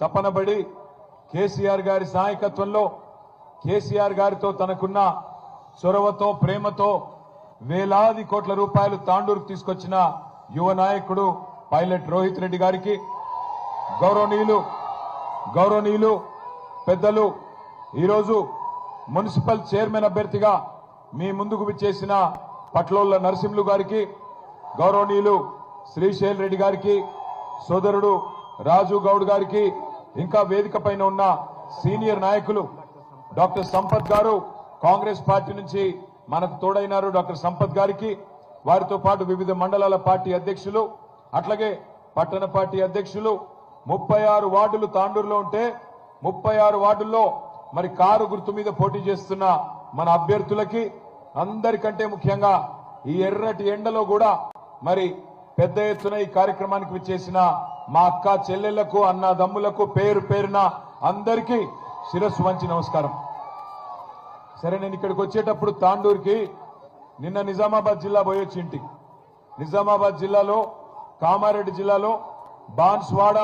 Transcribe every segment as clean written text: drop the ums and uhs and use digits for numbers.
తపనబడి కేసీఆర్ గారి నాయకత్వంలో కేసీఆర్ గారితో తనకున్న చొరవతో ప్రేమతో వేలాది కోట్ల రూపాయలు తాండూరుకు తీసుకొచ్చిన యువ నాయకుడు పైలట్ రోహిత్ రెడ్డి గారికి గౌరవనీయులు పెద్దలు ఈరోజు మున్సిపల్ చైర్మన్ అభ్యర్థిగా మీ ముందుకు విచ్చేసిన పట్లోళ్ల నరసింహులు గారికి, గౌరవనీయులు శ్రీశైల్ రెడ్డి గారికి, సోదరుడు రాజు గౌడ్ గారికి, ఇంకా వేదిక పైన ఉన్న సీనియర్ నాయకులు డాక్టర్ సంపత్ గారు కాంగ్రెస్ పార్టీ నుంచి మనకు తోడైనారు. డాక్టర్ సంపత్ గారికి, వారితో పాటు వివిధ మండలాల పార్టీ అధ్యక్షులు, అట్లాగే పట్టణ పార్టీ అధ్యక్షులు, 36 వార్డులు తాండూరులో ఉంటే 36 వార్డుల్లో మరి కారు గుర్తు మీద పోటీ చేస్తున్న మన అభ్యర్థులకి, అందరికంటే ముఖ్యంగా ఈ ఎర్రటి ఎండలో కూడా మరి పెద్ద ఎత్తున ఈ కార్యక్రమానికి విచ్చేసిన మా అక్క చెల్లెళ్లకు, అన్నదమ్ములకు పేరు పేరున అందరికీ శిరస్సు వంచి నమస్కారం. సరే, నేను ఇక్కడికి వచ్చేటప్పుడు తాండూరుకి నిన్న నిజామాబాద్ జిల్లా పోయొచ్చి ఇంటికి, నిజామాబాద్ జిల్లాలో కామారెడ్డి జిల్లాలో బాన్స్వాడ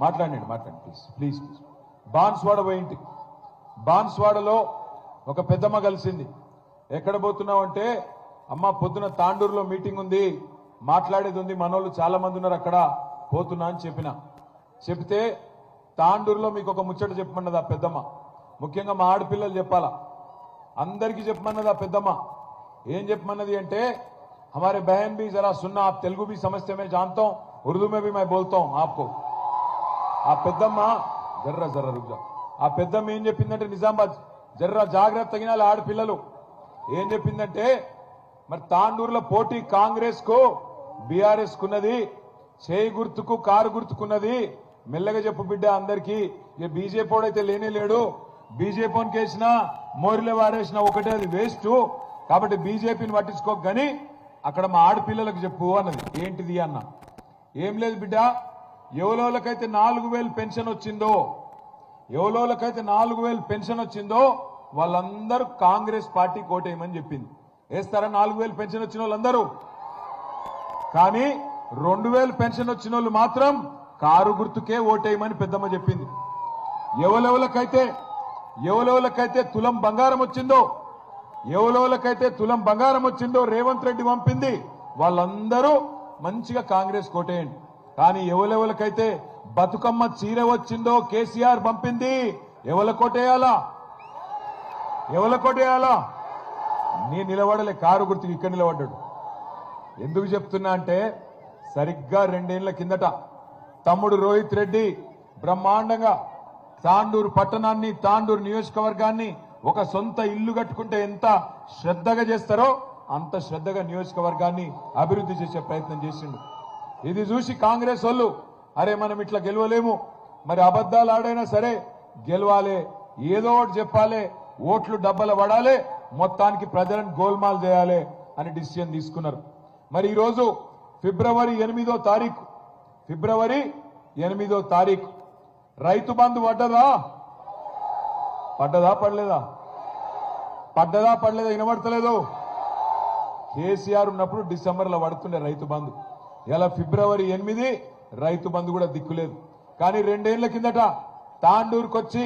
మాట్లాడండి ప్లీజ్ బాన్స్వాడ పోయింటి. బాన్స్వాడలో ఒక పెద్దమ్మ కలిసింది. ఎక్కడ పోతున్నావు అంటే, అమ్మ పొద్దున తాండూరులో మీటింగ్ ఉంది, మాట్లాడేది ఉంది, మనోళ్ళు చాలా మంది ఉన్నారు అక్కడ, పోతున్నా అని చెప్తే తాండూరులో మీకు ఒక ముచ్చట చెప్పమన్నది ఆ పెద్దమ్మ. ముఖ్యంగా మా ఆడపిల్లలు చెప్పాలా, అందరికీ చెప్పమన్నది ఆ పెద్దమ్మ. ఏం చెప్పమన్నది అంటే, हमारे बहन भी जरा सुनना, आप तेलुगु भी समझते, मैं जानता हूं, उर्दू में भी मैं बोलता हूं आपको. ఆ పెద్దమ్మ జర్రా రుజా ఆ పెద్దమ్మ ఏం చెప్పిందంటే, నిజామాబాద్ జర్రా జాగ్రత్త తగినాలి ఆడపిల్లలు. ఏం చెప్పిందంటే, మరి తాండూరులో పోటీ కాంగ్రెస్ కు బీఆర్ఎస్ కున్నది, చేయి గుర్తుకు కారు గుర్తుకున్నది. మెల్లగా చెప్పు బిడ్డ అందరికీ, ఏ బీజేపీ అయితే లేనే లేడు, బీజేపీని కేసినా మోరిలో వారేసినా ఒకటే, అది వేస్ట్. కాబట్టి బీజేపీని పట్టించుకోక గాని అక్కడ మా ఆడపిల్లలకు చెప్పు అన్నది. ఏంటిది అన్న, ఏం లేదు బిడ్డ, ఎవలోలకైతే 4000 పెన్షన్ వచ్చిందో, ఎవలోలకైతే 4000 పెన్షన్ వచ్చిందో వాళ్ళందరూ కాంగ్రెస్ పార్టీ కోటేయమని చెప్పింది. వేస్తారా 4000 పెన్షన్ వచ్చిన వాళ్ళందరూ? కానీ 2000 పెన్షన్ వచ్చిన వాళ్ళు మాత్రం కారు గుర్తుకే ఓటేయమని పెద్దమ్మ చెప్పింది. ఎవలెవలకైతే తులం బంగారం వచ్చిందో రేవంత్ రెడ్డి పంపింది, వాళ్ళందరూ మంచిగా కాంగ్రెస్ కోటేయండి. కానీ ఎవలెవలకైతే బతుకమ్మ చీర వచ్చిందో కేసీఆర్ పంపింది, ఎవల కోటేయాలా? నీ నిలబడలే, కారు గుర్తుకు ఇక్కడ నిలబడ్డాడు. ఎందుకు చెప్తున్నా అంటే, సరిగ్గా 2 ఏళ్ల కిందట తమ్ముడు రోహిత్ రెడ్డి బ్రహ్మాండంగా తాండూరు పట్టణాన్ని, తాండూరు నియోజకవర్గాన్ని ఒక సొంత ఇల్లు కట్టుకుంటే ఎంత శ్రద్ధగా చేస్తారో అంత శ్రద్ధగా నియోజకవర్గాన్ని అభివృద్ధి చేసే ప్రయత్నం చేసిండు. ఇది చూసి కాంగ్రెస్ వాళ్ళు, అరే మనం ఇట్లా గెలవలేము, మరి అబద్దాలు ఆడైనా సరే గెలవాలి, ఏదో ఒకటి చెప్పాలి, ఓట్లు డబ్బల పడాలి, మొత్తానికి ప్రజలను గోల్మాల్ చేయాలి అని డిసిషన్ తీసుకున్నారు. మరి ఈరోజు ఫిబ్రవరి 8వ తారీఖు రైతు బంధు పడ్డదా పడలేదా వినబడతలేదు. కేసీఆర్ ఉన్నప్పుడు డిసెంబర్లో పడుతుండే రైతు బంధు, ఇలా ఫిబ్రవరి 8 రైతు బంధు కూడా దిక్కులేదు. కానీ 2 ఏళ్ల కిందట తాండూరుకొచ్చి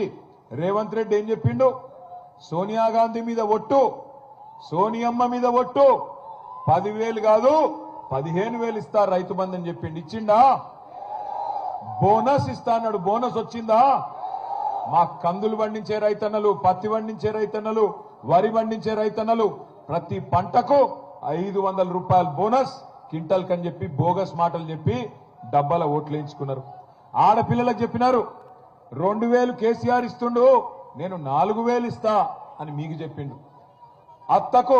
రేవంత్ రెడ్డి ఏం చెప్పిండు, సోనియా గాంధీ మీద ఒట్టు, సోనియమ్మ మీద ఒట్టు, 10,000 కాదు 15,000 ఇస్తారు రైతు బంధు అని చెప్పిండు. ఇచ్చిండా? బోనస్ ఇస్తా అన్నాడు. బోనస్ వచ్చిందా? మా కందులు పండించే రైతన్నలు, పత్తి పండించే రైతన్నలు, వరి పండించే రైతన్నలు ప్రతి పంటకు 500 రూపాయలు బోనస్ క్వింటల్ కని చెప్పి బోగస్ మాటలు చెప్పి డబ్బాల ఓట్లు వేయించుకున్నారు. ఆడపిల్లలకు చెప్పినారు, 2000 కేసీఆర్ ఇస్తుండు, నేను 4000 ఇస్తా అని మీకు చెప్పిండు. అత్తకు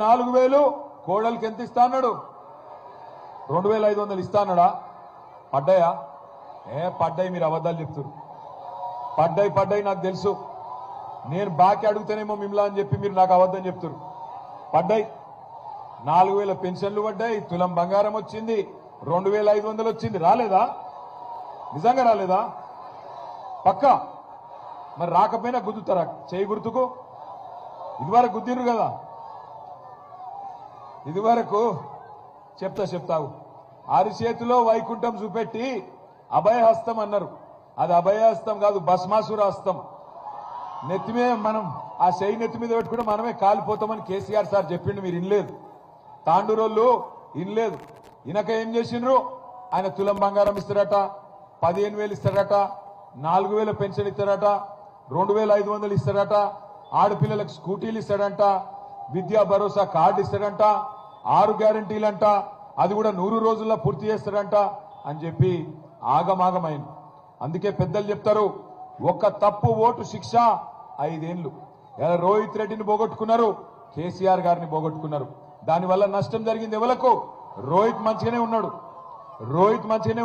4000, కోడలికి ఎంత ఇస్తా అన్నాడు? 2500 ఇస్తా అన్నాడా? పడ్డాయా? పడ్డాయి, మీరు అబద్ధాలు చెప్తారు. పడ్డాయి నాకు తెలుసు, నేను బాకీ అడుగుతానేమో మిమ్మల్ని అని చెప్పి మీరు నాకు అబద్ధం చెప్తారు. పడ్డాయి, 4000 పెన్షన్లు పడ్డాయి, తులం బంగారం వచ్చింది, 2500 వచ్చింది. రాలేదా? నిజంగా రాలేదా? పక్కా. మరి రాకపోయినా గుద్దుతారా చేయి గుర్తుకు? ఇదివరకు గుద్దిరు కదా, ఇదివరకు చెప్తావు, అరిచేతిలో వైకుంఠం చూపెట్టి అభయహస్తం అన్నారు. అది అభయాస్తం కాదు, భస్మాసురాస్తం. నెత్తిమే మనం ఆ చెయ్యి నెత్తి మీద పెట్టుకుంటే మనమే కాలిపోతామని కేసీఆర్ సార్ చెప్పిండు. మీరు ఇనలేదు, తాండూరోళ్ళు ఇనలేదు. ఇనక ఏం చేసిండ్రు? ఆయన తులం బంగారం ఇస్తారట, 15,000 ఇస్తారట, 4,000 పెన్షన్ ఇస్తారట, 2,500 ఇస్తారట, ఆడపిల్లలకు స్కూటీలు ఇస్తాడంట, విద్యా భరోసా కార్డు ఇస్తాడంట, 6 గ్యారంటీలంట, అది కూడా 100 రోజుల్లో పూర్తి చేస్తాడంట అని చెప్పి ఆగమాగమైంది. అందుకే పెద్దలు చెప్తారు, ఒక్క తప్పు ఓటు శిక్ష 5 ఏళ్లు. ఇలా రోహిత్ రెడ్డిని పోగొట్టుకున్నారు, కేసీఆర్ గారిని పోగొట్టుకున్నారు. దానివల్ల నష్టం జరిగింది ఎవలకు? రోహిత్ మంచిగానే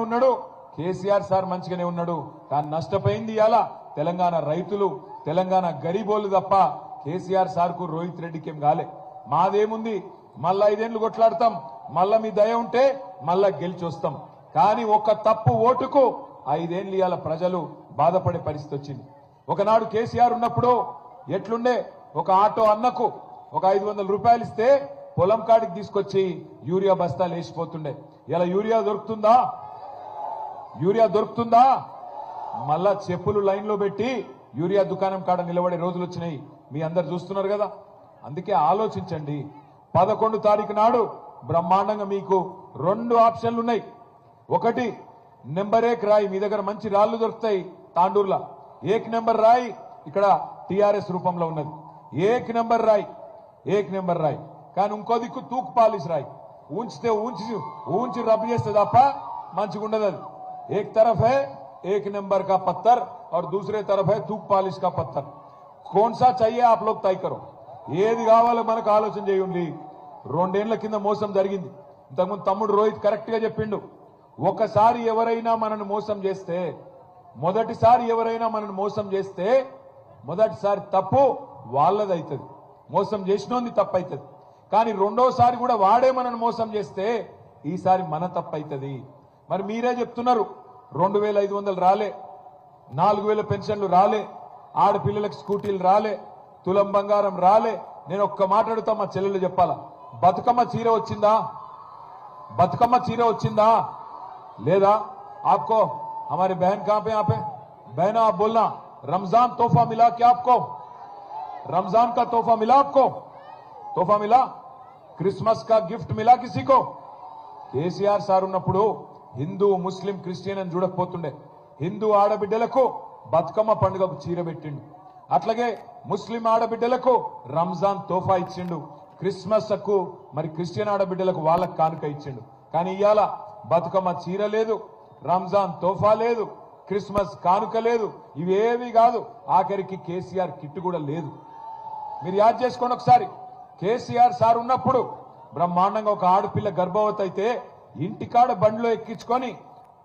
ఉన్నాడు, కేసీఆర్ సార్ మంచిగానే ఉన్నాడు. కానీ నష్టపోయింది ఇవాళ తెలంగాణ రైతులు, తెలంగాణ గరీబోళ్ళు తప్ప కేసీఆర్ సార్ కు రోహిత్ రెడ్డికి ఏం కాలే. మాదేముంది, మళ్ళా 5 ఏళ్లు కొట్లాడతాం, మళ్ళా మీ దయ ఉంటే మళ్ళా గెలిచి వస్తాం. కానీ ఒక్క తప్పు ఓటుకు 5 ఏళ్లు ఇవాళ ప్రజలు బాధపడే పరిస్థితి వచ్చింది. ఒకనాడు కేసీఆర్ ఉన్నప్పుడు ఎట్లుండే, ఒక ఆటో అన్నకు ఒక 500 రూపాయలు ఇస్తే పొలం కాడికి తీసుకొచ్చి యూరియా బస్తాలు వేసిపోతుండే. ఇలా యూరియా దొరుకుతుందా? మళ్ళా చెప్పులు లైన్ లో పెట్టి యూరియా దుకాణం కాడ నిలబడే రోజులు వచ్చినాయి. మీ అందరు చూస్తున్నారు కదా. అందుకే ఆలోచించండి. 11 తారీఖు నాడు బ్రహ్మాండంగా మీకు 2 ఆప్షన్లు ఉన్నాయి. ఒకటి, నెంబర్ 1 రాయి. మీ దగ్గర మంచి రాళ్లు దొరుకుతాయి తాండూర్లా. 1 నెంబర్ రాయి ఇక్కడ టీఆర్ఎస్ రూపంలో ఉన్నది. 1 నెంబర్ రాయి. కానీ ఇంకో దిక్కు తూకు పాలిష్ రాయి. ఊంచితే ఊంచి రబ్ చేస్తే తప్ప మంచిగా ఉండదు. అది एक तरफ है 1 नंबर का पत्थर और दूसरे तरफ है तूक पालिश का पत्थर. कौन सा चाहिए आप लोग तय करो. ఏది కావాలో మనకు ఆలోచన చేయండి. 2 ఏళ్ల కింద మోసం జరిగింది. ఇంతకుముందు తమ్ముడు రోహిత్ కరెక్ట్ గా చెప్పిండు. మొదటిసారి ఎవరైనా మనల్ని మోసం చేస్తే మొదటిసారి తప్పు వాళ్ళదైతుంది, మోసం చేసినోంది తప్పు అవుతుంది. కానీ రెండోసారి కూడా వాడే మనల్ని మోసం చేస్తే ఈసారి మన తప్పు అవుతుంది. మరి మీరే చెప్తున్నారు 2,500 రాలే, 4,000 పెన్షన్లు రాలే, ఆడపిల్లలకు స్కూటీలు రాలే, తులం బంగారం రాలే. నేను ఒక్క మాట అడుగుతా, మా చెల్లెలు చెప్పాలా, బతుకమ్మ చీర వచ్చిందా లేదా? आपको हमारी बहन कहां पे? यहाँ पे बहना आप बोलना, रमजान तोहफा मिला क्या आपको? रमजान का तोहफा मिला आपको? तोहफा मिला? क्रिसमस का गिफ्ट मिला किसी को? కేసీఆర్ సార్ ఉన్నప్పుడు హిందూ ముస్లిం క్రిస్టియన్ అని చూడకపోతుండే. హిందూ ఆడబిడ్డలకు బతుకమ్మ పండుగకు చీర పెట్టిండు. అట్లాగే ముస్లిం ఆడబిడ్డలకు రంజాన్ తోఫా ఇచ్చిండు. క్రిస్మస్ కు మరి క్రిస్టియన్ ఆడబిడ్డలకు వాళ్ళకు కానుక ఇచ్చిండు. కానీ ఇవాళ బతుకమ్మ చీర లేదు, రంజాన్ తోఫా లేదు, క్రిస్మస్ కానుక లేదు, ఇవేవి కాదు. ఆఖరికి కేసీఆర్ కిట్ కూడా లేదు. మీరు యాద్ చేసుకోండి ఒకసారి. కేసీఆర్ సార్ ఉన్నప్పుడు బ్రహ్మాండంగా ఒక ఆడపిల్ల గర్భవతి అయితే ఇంటికాడ బండిలో ఎక్కించుకొని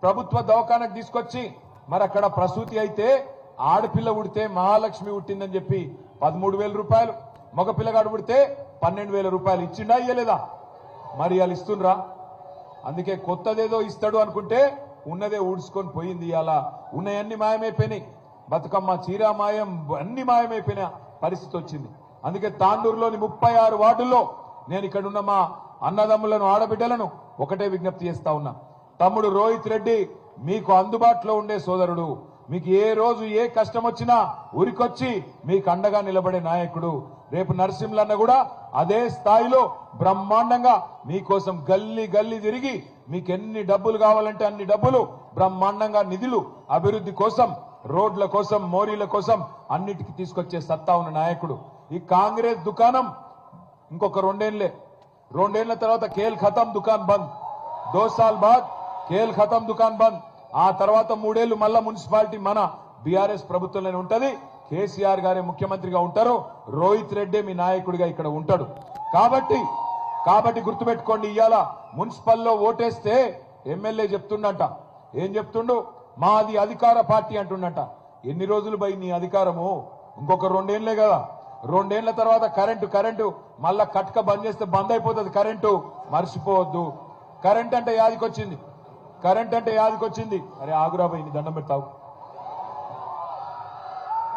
ప్రభుత్వ దవాఖానకు తీసుకొచ్చి మరి అక్కడ ప్రసూతి అయితే ఆడపిల్ల ఉడితే మహాలక్ష్మి ఉట్టిందని చెప్పి 13,000 రూపాయలు, మగ పిల్లగాడు ఉడితే 12,000 రూపాయలు ఇచ్చిండా ఇయ్యలేదా? మరి వాళ్ళు ఇస్తుండ్రా? అందుకే కొత్తదేదో ఇస్తాడు అనుకుంటే ఉన్నదే ఊడ్చుకొని పోయింది. ఇవాళ ఉన్నయన్ని మాయమైపోయినాయి. బతుకమ్మ చీర మాయం, అన్ని మాయమైపోయిన పరిస్థితి వచ్చింది. అందుకే తాండూరులోని 36 వార్డుల్లో నేను ఇక్కడున్న మా అన్నదమ్ములను, ఆడబిడ్డలను ఒకటే విజ్ఞప్తి చేస్తా ఉన్నా. తమ్ముడు రోహిత్ రెడ్డి మీకు అందుబాటులో ఉండే సోదరుడు. మీకు ఏ రోజు ఏ కష్టం వచ్చినా ఉరికొచ్చి మీకు అండగా నిలబడే నాయకుడు. రేపు నరసింహులన్న కూడా అదే స్థాయిలో బ్రహ్మాండంగా మీకోసం గల్లీ గల్లీ తిరిగి మీకు ఎన్ని డబ్బులు కావాలంటే అన్ని డబ్బులు, బ్రహ్మాండంగా నిధులు అభివృద్ధి కోసం, రోడ్ల కోసం, మోరీల కోసం అన్నిటికీ తీసుకొచ్చే సత్తా ఉన్న నాయకుడు. ఈ కాంగ్రెస్ దుకాణం ఇంకొక 2 ఏళ్లే. 2 ఏళ్ల తర్వాత కేల్ ఖతం దుకాన్ బంద్. 2 साल बाद కేల్ ఖతం దుకాన్ బంద్. ఆ తర్వాత 3 ఏళ్లు మళ్ళా మున్సిపాలిటీ మన బీఆర్ఎస్ ప్రభుత్వంలోనే ఉంటది. కేసీఆర్ గారే ముఖ్యమంత్రిగా ఉంటారు, రోహిత్ రెడ్డి మీ నాయకుడిగా ఇక్కడ ఉంటాడు. కాబట్టి గుర్తుపెట్టుకోండి, ఇవాళ మున్సిపల్లో ఓటేస్తే ఎమ్మెల్యే చెప్తుండట, ఏం చెప్తుండు? మాది అధికార పార్టీ అంటుండట. ఎన్ని రోజులు పోయి నీ అధికారము? ఇంకొక 2 ఏళ్లే కదా. 2 ఏళ్ల తర్వాత కరెంటు మళ్ళా కట్క బంద్ చేస్తే బంద్ అయిపోతుంది కరెంటు. మర్చిపోవద్దు. కరెంట్ అంటే యాదికొచ్చింది. అరే ఆగురా పోయి నీ దండం పెడతావు.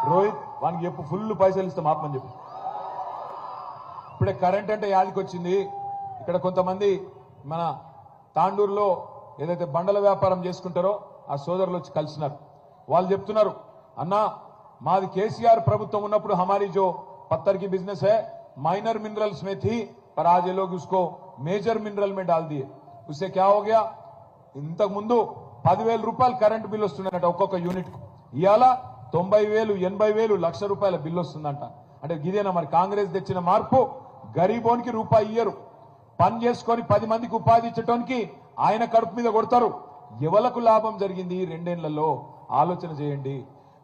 రోహిత్ వానికి చెప్పు, ఫుల్ పైసలు ఇస్తాం ఆపమని చెప్పి. ఇప్పుడే కరెంట్ అంటే యాదికొచ్చింది. ఇక్కడ కొంతమంది మన తాండూరులో ఏదైతే బండల వ్యాపారం చేసుకుంటారో ఆ సోదరులు వచ్చి కలిసినారు. వాళ్ళు చెప్తున్నారు అన్నా మాది కేसीआर ప్రభుత్వం ఉన్నప్పుడు हमारी जो पत्थर की बिजनेस है माइनर मिनरल्स में थी पर आज ये लोग उसको मेजर मिनरल में डाल दिए उससे क्या हो गया ఇంతకు ముందు 10,000 రూపాయలు కరెంట్ బిల్ వస్తుందంట ఒక్కొక్క యూనిట్ ఇయాల 90,000 80,000 లక్ష రూపాయల బిల్ వస్తుందంట అంటే ఇదేనా మరి కాంగ్రెస్ తెచ్చిన మార్పు గరీబోనికి రూపాయి ఇయ్యరు పని చేసుకొని 10 మందికి ఉపాధి ఇచ్చడానికి ఆయన కడుపు మీద కొడతారు ఎవలకు లాభం జరిగింది ఈ రెండేళ్లలో ఆలోచన చేయండి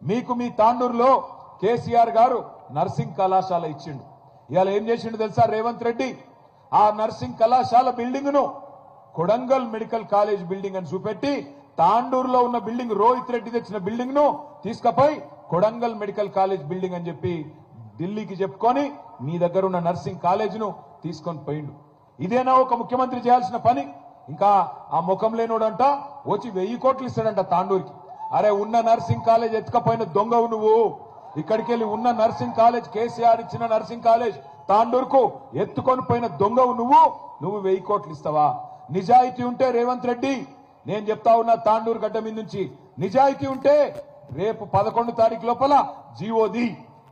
మీకు మీ తాండూరులో కేసీఆర్ గారు నర్సింగ్ కళాశాల ఇచ్చిండు ఇయాల ఏం చేసిండు తెలుసా రేవంత్ రెడ్డి ఆ నర్సింగ్ కళాశాల బిల్డింగ్ ను కొడంగల్ మెడికల్ కాలేజ్ బిల్డింగ్ అని చూపెట్టి తాండూరులో ఉన్న బిల్డింగ్ రోహిత్ రెడ్డి తెచ్చిన బిల్డింగ్ ను తీసుకుపోయి కొడంగల్ మెడికల్ కాలేజ్ బిల్డింగ్ అని చెప్పి ఢిల్లీకి చెప్పుకొని మీ దగ్గర ఉన్న నర్సింగ్ కాలేజ్ ను తీసుకొని పోయిండు ఇదేనా ఒక ముఖ్యమంత్రి చేయాల్సిన పని ఇంకా ఆ ముఖం లేనోడంట వచ్చి 1000 కోట్లు ఇస్తాడంట తాండూరుకి అరే ఉన్న నర్సింగ్ కాలేజ్ ఎత్తుకపోయిన దొంగవు నువ్వు ఇక్కడికి వెళ్ళి ఉన్న నర్సింగ్ కాలేజ్ కేసీఆర్ ఇచ్చిన నర్సింగ్ కాలేజ్ తాండూరుకు ఎత్తుకొని పోయిన దొంగవు నువ్వు 1000 కోట్లు ఇస్తావా నిజాయితీ ఉంటే రేవంత్ రెడ్డి నేను చెప్తా ఉన్నా తాండూరు గడ్డ మీద నుంచి నిజాయితీ ఉంటే రేపు 11 తారీఖు లోపల జీవోది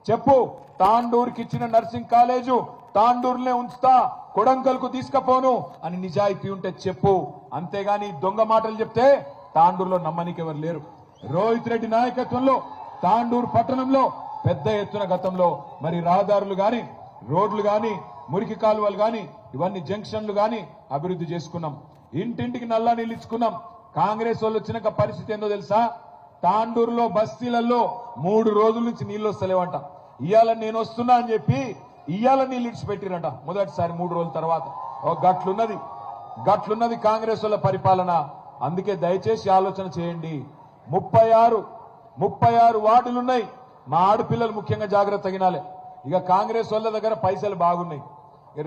చెప్పు తాండూరుకి ఇచ్చిన నర్సింగ్ కాలేజు తాండూరునే ఉంచుతా కొడంగల్ కు తీసుకపోను అని నిజాయితీ ఉంటే చెప్పు అంతేగాని దొంగ మాటలు చెప్తే తాండూరులో నమ్మనికి ఎవరు లేరు రోహిత్ రెడ్డి నాయకత్వంలో తాండూరు పట్టణంలో పెద్ద ఎత్తున గతంలో మరి రహదారులు గాని రోడ్లు గాని మురికి కాలువలు గాని ఇవన్నీ జంక్షన్లు గాని అభివృద్ధి చేసుకున్నాం ఇంటింటికి నల్లా నీళ్ళు ఇచ్చుకున్నాం కాంగ్రెస్ వాళ్ళు వచ్చినాక పరిస్థితి ఏందో తెలుసా తాండూరులో బస్తీలలో 3 రోజుల నుంచి నీళ్లు వస్తలేవంట ఇయాల నేను వస్తున్నా అని చెప్పి ఇయాల నీళ్ళు ఇడిచిపెట్టిరంట మొదటిసారి 3 రోజుల తర్వాత గట్లున్నది కాంగ్రెస్ వాళ్ళ పరిపాలన అందుకే దయచేసి ఆలోచన చేయండి 36 వార్డులున్నాయి మా ఆడపిల్లలు ముఖ్యంగా జాగ్రత్త తగినాలి ఇక కాంగ్రెస్ వాళ్ళ దగ్గర పైసలు బాగున్నాయి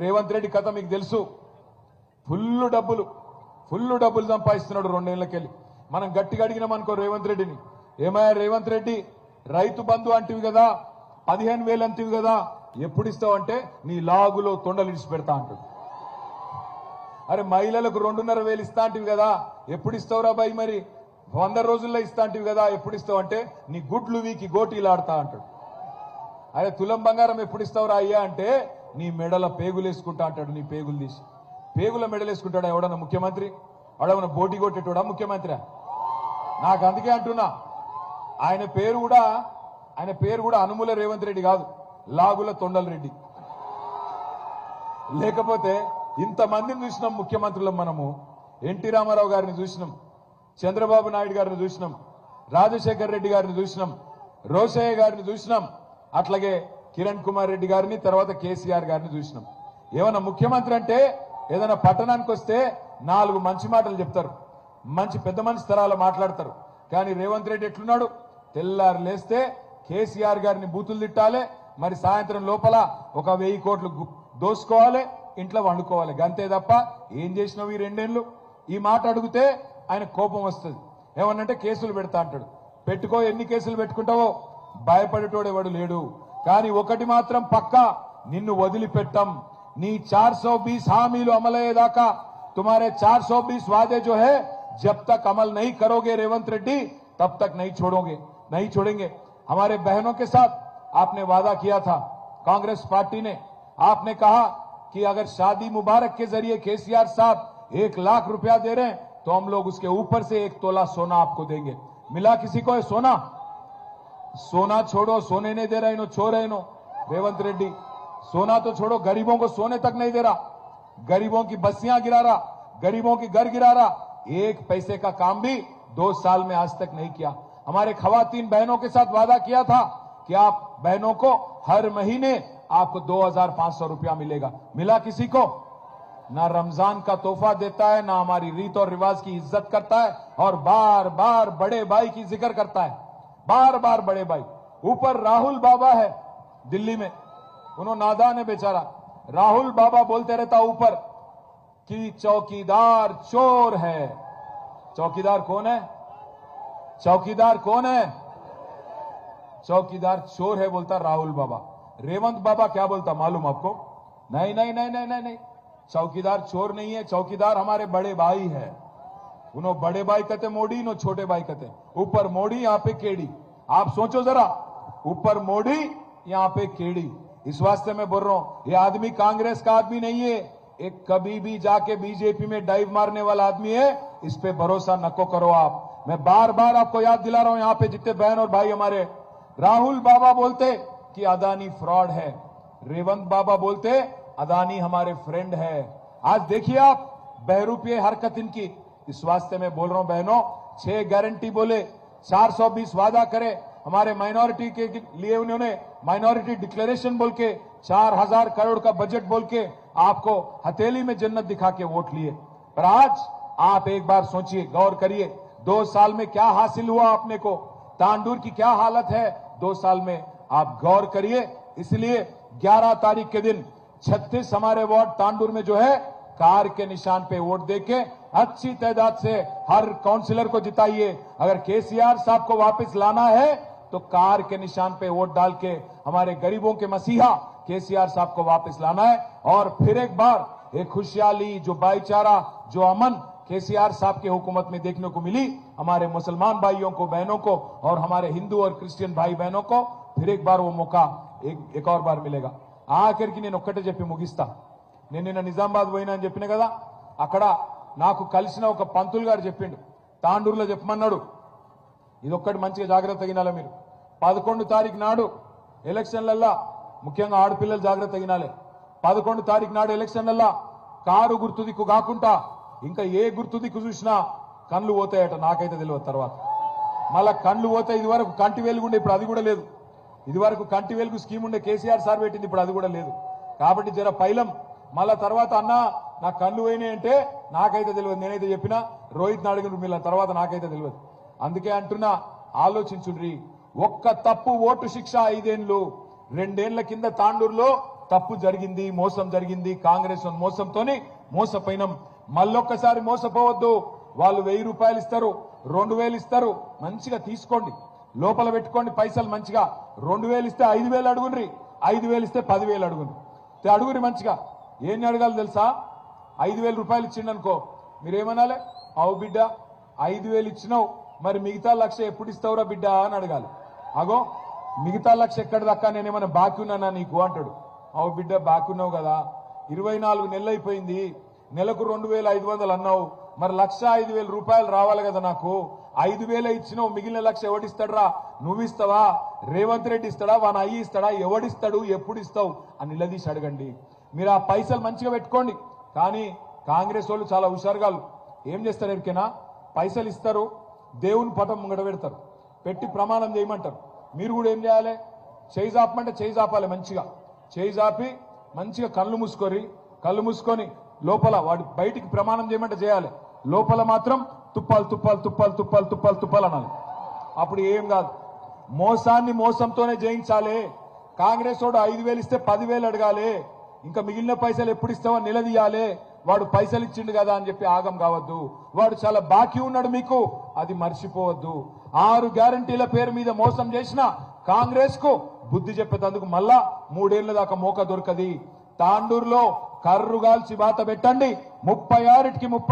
రేవంత్ రెడ్డి కథ మీకు తెలుసు ఫుల్ డబ్బులు సంపాదిస్తున్నాడు 2 ఏళ్లకెళ్ళి మనం గట్టిగా అడిగినాం అనుకో రేవంత్ రెడ్డిని ఏమయ్యా రేవంత్ రెడ్డి రైతు బంధు అంటివి కదా 15,000 అంటివి కదా ఎప్పుడు ఇస్తావు అంటే నీ లాగులో తొండలు ఇడిచి పెడతా అంటాడు అరే మహిళలకు 2,500 ఇస్తా అంటివి కదా ఎప్పుడు ఇస్తావురా బాయ్ మరి 100 రోజుల్లో ఇస్తా అంటివి కదా ఎప్పుడు ఇస్తావు అంటే నీ గుడ్లు వీకి గోటీలాడతా అంటాడు అరే తులం బంగారం ఎప్పుడు ఇస్తావురా అయ్యా అంటే నీ మెడల పేగులు వేసుకుంటా అంటాడు నీ పేగులు తీసి పేగుల మెడలు వేసుకుంటాడా ఎవడన్నా ముఖ్యమంత్రి వాడేమన్నా బోటి కొట్టేటోడా ముఖ్యమంత్రి నాకు అందుకే అంటున్నా ఆయన పేరు కూడా అనుముల రేవంత్ రెడ్డి కాదు లాగుల తొండల రెడ్డి లేకపోతే ఇంతమందిని చూసినాం ముఖ్యమంత్రులం మనము ఎన్టీ రామారావు గారిని చూసినాం చంద్రబాబు నాయుడు గారిని చూసినాం రాజశేఖర్ రెడ్డి గారిని చూసినాం రోషయ్య గారిని చూసినాం అట్లాగే కిరణ్ కుమార్ రెడ్డి గారిని తర్వాత కేసీఆర్ గారిని చూసినాం ఏమన్నా ముఖ్యమంత్రి అంటే ఏదైనా పట్టణానికి వస్తే 4 మంచి మాటలు చెప్తారు మంచి పెద్ద మనిషి తరాలు మాట్లాడతారు కానీ రేవంత్ రెడ్డి ఎట్లున్నాడు తెల్లారు లేస్తే కేసీఆర్ గారిని బూతులు తిట్టాలి మరి సాయంత్రం లోపల ఒక 1000 కోట్లు దోసుకోవాలి ఇంట్లో వండుకోవాలి గంతే తప్ప ఏం చేసినావు ఈ 2 ఏళ్లు ఈ మాట అడిగితే ఆయన కోపం వస్తుంది ఏమన్నంటే కేసులు పెడతా అంటాడు పెట్టుకో ఎన్ని కేసులు పెట్టుకుంటావో భయపడేటోడు ఎవడు లేడు కానీ ఒకటి మాత్రం పక్కా నిన్ను వదిలిపెట్టం నీ 420 హామీలు అమలయ్యేదాకా तुम्हारे 420 वादे जो है जब तक अमल नहीं करोगे रेवंत रेड्डी तब तक नहीं छोड़ेंगे हमारे बहनों के साथ आपने वादा किया था कांग्रेस पार्टी ने आपने कहा कि अगर शादी मुबारक के जरिए केसीआर साहब 1 लाख रुपया दे रहे हैं तो हम लोग उसके ऊपर से 1 तोला सोना आपको देंगे मिला किसी को सोना छोड़ो सोने नहीं दे रहा इनो छोड़ रहे इनो रेवंत रेड्डी सोना तो छोड़ो गरीबों को सोने तक नहीं दे रहा गरीबों की बस्तियां गिरा रहा गरीबों की घर गिरा रहा 1 पैसे का काम भी 2 साल में आज तक नहीं किया हमारे खवातीन बहनों के साथ वादा किया था कि आप बहनों को हर महीने आपको 2,500 रुपया मिलेगा मिला किसी को ना रमजान का तोहफा देता है ना हमारी रीत और रिवाज की इज्जत करता है और बार बार बड़े भाई की जिक्र करता है बार बार बड़े भाई ऊपर राहुल बाबा है दिल्ली में उन्होंने नादान है बेचारा राहुल बाबा बोलते रहता ऊपर कि चौकीदार चोर है चौकीदार कौन है चौकीदार चोर है बोलता राहुल बाबा रेवंत बाबा क्या बोलता मालूम आपको नहीं चौकीदार चोर नहीं है चौकीदार हमारे बड़े भाई है उन्हों बड़े भाई कहते मोदी, नो छोटे भाई कहते, ऊपर मोदी यहाँ पे केडी। आप सोचो जरा, ऊपर मोदी यहाँ पे केडी। इस वास्ते मैं बोल रहा हूं, ये आदमी कांग्रेस का आदमी नहीं है, एक कभी भी जाके बीजेपी में डाइव मारने वाला आदमी है। इस पे भरोसा नको करो आप। मैं बार बार आपको याद दिला रहा हूं, यहाँ पे जितने बहन और भाई हमारे, राहुल बाबा बोलते कि अदानी फ्रॉड है, रेवंत बाबा बोलते अदानी हमारे फ्रेंड है। आज देखिए आप बहरूपीय हरकत इनकी। इस वास्ते में बोल रहा हूं बहनों, 6 गारंटी बोले, 420 वादा करे, हमारे माइनॉरिटी के लिए उन्होंने माइनॉरिटी डिक्लेरेशन बोल के 4000 करोड़ का बजट बोल के आपको हथेली में जन्नत दिखा के वोट लिए। पर आज आप एक बार सोचिए, गौर करिए, 2 साल में क्या हासिल हुआ आपने को, तांडूर की क्या हालत है 2 साल में, आप गौर करिए। इसलिए 11 तारीख के दिन 36 हमारे वार्ड तांडूर में जो है कार के निशान पे वोट देके अच्छी तादाद से हर काउंसिलर को जिताइए। अगर केसीआर साहब को वापस लाना है तो कार के निशान पे वोट डाल के हमारे गरीबों के मसीहा केसीआर साहब को वापस लाना है। और फिर एक बार एक खुशहाली, जो भाईचारा, जो अमन केसीआर साहब की हुकूमत में देखने को मिली, हमारे मुसलमान भाइयों को, बहनों को और हमारे हिंदू और क्रिश्चियन भाई बहनों को फिर एक बार वो मौका एक और बार मिलेगा। ఆఖరికి నేను ఒక్కటే చెప్పి ముగిస్తా. నేను నిన్న నిజామాబాద్ పోయినా అని చెప్పిన కదా, అక్కడ నాకు కలిసిన ఒక పంతులు గారు చెప్పిండు, తాండూరులో చెప్పమన్నాడు. ఇదొక్కటి మంచిగా జాగ్రత్త గినాలి మీరు. 11 తారీఖు నాడు ఎలక్షన్లల్లా, ముఖ్యంగా ఆడపిల్లలు జాగ్రత్త గినాలి. 11 తారీఖు నాడు ఎలక్షన్లల్లా కారు గుర్తు దిక్కు కాకుండా ఇంకా ఏ గుర్తు దిక్కు చూసినా కళ్ళు పోతాయట. నాకైతే తెలియదు. తర్వాత మళ్ళా కళ్ళు పోతాయి. ఇది వరకు కంటి వెలుగుండే, ఇప్పుడు అది కూడా లేదు. ఇది వరకు కంటి వెలుగు స్కీమ్ ఉండే, కేసీఆర్ సార్ పెట్టింది, ఇప్పుడు అది కూడా లేదు. కాబట్టి జర పైలం మళ్ళా తర్వాత అన్న నా కళ్ళు పోయినాయి అంటే నాకైతే తెలియదు. నేనైతే చెప్పినా రోహిత్ అడిగిన వీళ్ళ తర్వాత నాకైతే తెలియదు. అందుకే అంటున్నా, ఆలోచించుండ్రి. ఒక్క తప్పు ఓటు శిక్ష 5 ఏళ్లు. 2 ఏళ్ల కింద తాండూరులో తప్పు జరిగింది, మోసం జరిగింది. కాంగ్రెస్ మోసంతోని మోసపోయినాం. మళ్ళొక్కసారి మోసపోవద్దు. వాళ్ళు 1000 రూపాయలు ఇస్తారు, 2000 ఇస్తారు, మంచిగా తీసుకోండి, లోపల పెట్టుకోండి పైసలు మంచిగా. 2000 ఇస్తే 5000 అడుగుండ్రి, 5000 ఇస్తే 10000 అడుగుండ్రి, అడుగురి మంచిగా. ఏం అడగాలి తెలుసా? 5000 రూపాయలు ఇచ్చిండనుకో, మీరేమనాలి? అవు బిడ్డ 5000 ఇచ్చినావు, మరి మిగతా 1,00,000 ఎప్పుడు ఇస్తావురా బిడ్డ అని అడగాలి. అగో మిగతా 1,00,000 ఎక్కడ దక్కా, నేనేమన్నా బాకీ ఉన్నానా నీకు అంటాడు. అవు బిడ్డ బాకీ ఉన్నావు కదా, 24 నెలలు అయిపోయింది, నెలకు 2500 అన్నావు, మరి 1,05,000 రూపాయలు రావాలి కదా నాకు. 5,000 ఇచ్చినావు, మిగిలిన 1,00,000 ఎవడిస్తాడరా? నువ్వు ఇస్తావా? రేవంత్ రెడ్డి ఇస్తాడా? వాన అయ్యి ఇస్తాడా? ఎవడిస్తాడు? ఎప్పుడు ఇస్తావు అని నిలదీసి అడగండి. మీరు ఆ పైసలు మంచిగా పెట్టుకోండి. కానీ కాంగ్రెస్ వాళ్ళు చాలా హుషారుగాలు. ఏం చేస్తారు ఎరికేనా? పైసలు ఇస్తారు, దేవుని పటం ముంగట పెడతారు, పెట్టి ప్రమాణం చేయమంటారు. మీరు కూడా ఏం చేయాలి? చేయి జాపమంటే చేయి జాపాలి. మంచిగా చేయి జాపి మంచిగా కళ్ళు మూసుకొని లోపల వాడు బయటికి ప్రమాణం చేయమంటే చేయాలి, లోపల మాత్రం తుప్పాలు తుప్పాలు తుప్పాలు తుప్పాలు తుప్పాలు తుప్పాలు అనాలి. అప్పుడు ఏం కాదు. మోసాన్ని మోసంతోనే జయించాలి. కాంగ్రెస్ వాడు 5,000 ఇస్తే 10,000 అడగాలి. ఇంకా మిగిలిన పైసలు ఎప్పుడు ఇస్తావో నిలదీయాలి. వాడు పైసలు ఇచ్చిండు కదా అని చెప్పి ఆగం కావద్దు. వాడు చాలా బాకీ ఉన్నాడు మీకు, అది మర్చిపోవద్దు. 6 గ్యారంటీల పేరు మీద మోసం చేసిన కాంగ్రెస్ కు బుద్ధి చెప్పేందుకు మళ్ళా 3 ఏళ్ల దాకా మోక దొరకది. తాండూరులో కర్రుగాల్చి బాత పెట్టండి. 36కి 30